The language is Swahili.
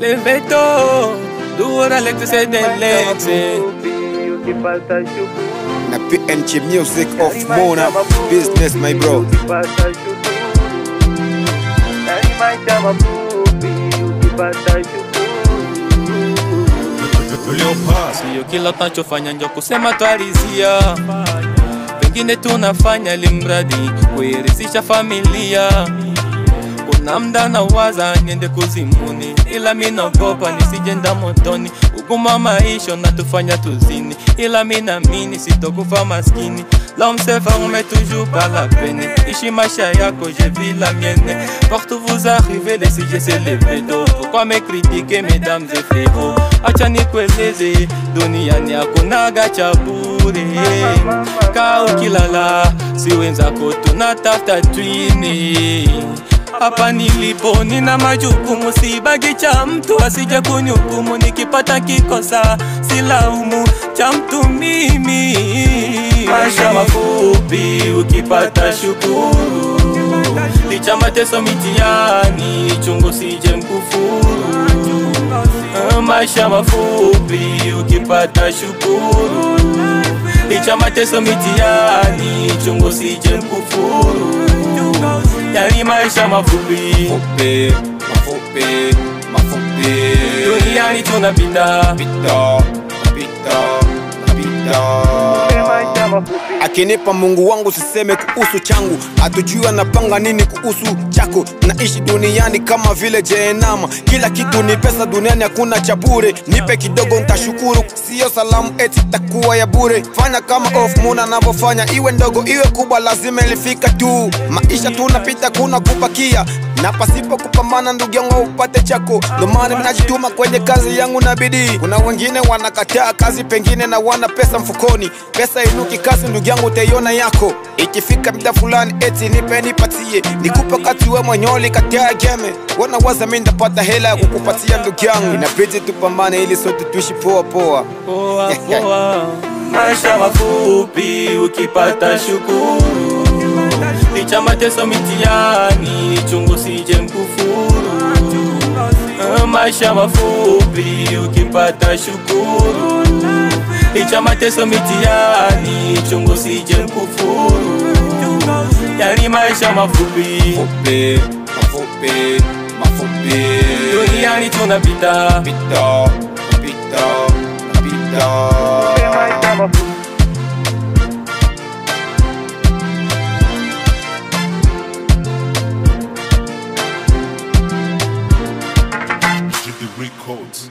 Leveto, dura Lex se del Lex. Na PNG music of Mona business, my bro. Sio kila tunachofanya ndio kusema twarizia, pengine tunafanya limradi kuiridhisha familia. Kuna mda na waza niende kuzimuni, ila mimi naogopa nisijenda motoni. Uguma maisha na tufanya tuzini, ila mimi naamini sitokufa maskini. L'homme se forme toujours par la peine. Ishi maisha yako, je vis la mienne. Partout vous arrivez, les sujets c'est les vétos. Pourquoi me critiquer, mesdames et frères? Acha nikueleze, duniani hakunaga cha bure. Kaa ukilala, si wenzako tunatafuta twini. Hapa nilipo nina majukumu, sibagi cha mtu asije kunihukumu. Nikipata kikosa silaumu cha mtu mimi. Maisha mafupi ukipata shukuru, licha mateso mitihani chungu sije mkufuru. Maisha mafupi ukipata shukuru, licha mateso mitihani chungu sije mkufuru. Yani maisha mafupi, Mafupi, mafupi, mafupi. duniani tunapita, Pita, pita, pita. Akinipa Mungu wangu siseme kuhusu changu, atujua napanga nini kuhusu chako. Naishi duniani kama vile jehanamu, kila kitu ni pesa duniani, hakuna cha bure. Nipe kidogo nitashukuru, sio salamu eti takuwa ya bure. Fanya kama of Mona anavyofanya, iwe ndogo iwe kubwa lazima ilifika tu. Maisha tunapita kuna kupakia, na pasipo kupambana ndugu yangu upate chako. Ndio maana mimi najituma kwenye kazi yangu na bidii. Kuna wengine wanakataa kazi pengine na wana pesa mfukoni, pesa inuki kazi ndugu yangu utaiona yako. Ikifika muda fulani eti nipe nipatie, nikupa kati wewe mwenyewe katia game. Wana waza mimi ndapata hela ya kukupatia ndugu yangu. Inabidi tupambane ili sote tuishi poa poa. poa poa. Maisha mafupi ukipata shukuru, licha mateso mitihani chungu sije mkufuru. Maisha mafupi ukipata shukuru, licha mateso mitihani chungu sije mkufuru. Yani maisha mafupi, Mafupi, mafupi, mafupi. duniani tunapita, Pita, pita, pita. Records.